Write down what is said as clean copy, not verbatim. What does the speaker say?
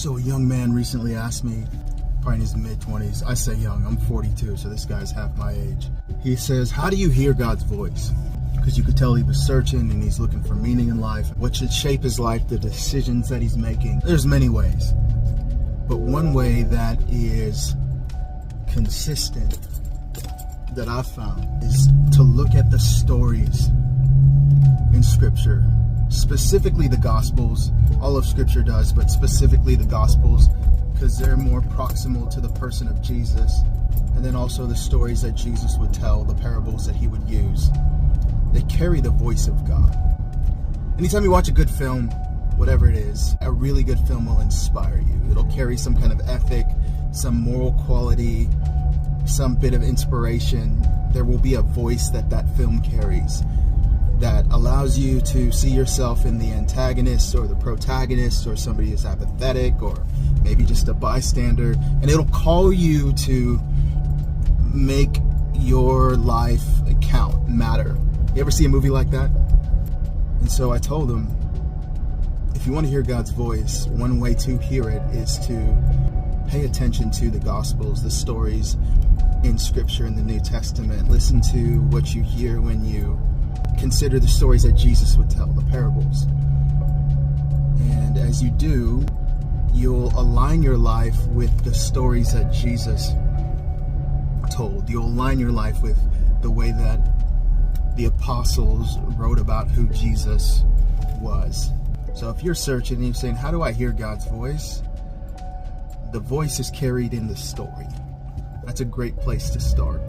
So a young man recently asked me, probably in his mid-20s, I say young, I'm 42, so this guy's half my age. He says, how do you hear God's voice? Because you could tell he was searching and he's looking for meaning in life, what should shape his life, the decisions that he's making. There's many ways. But one way that is consistent that I've found is to look at the stories in Scripture, specifically the Gospels. All of Scripture does, but specifically the Gospels, because they're more proximal to the person of Jesus. And then also the stories that Jesus would tell, the parables that he would use. They carry the voice of God. Anytime you watch a good film, whatever it is, a really good film will inspire you. It'll carry some kind of ethic, some moral quality, some bit of inspiration. There will be a voice that film carries that allows you to see yourself in the antagonist or the protagonist, or somebody who's apathetic, or maybe just a bystander, and it'll call you to make your life count, matter. You ever see a movie like that? And so I told him, if you want to hear God's voice, one way to hear it is to pay attention to the Gospels, the stories in Scripture in the New Testament. Listen to what you hear when you consider the stories that Jesus would tell, the parables. And as you do, you'll align your life with the stories that Jesus told. You'll align your life with the way that the apostles wrote about who Jesus was. So if you're searching and you're saying, how do I hear God's voice? The voice is carried in the story. That's a great place to start.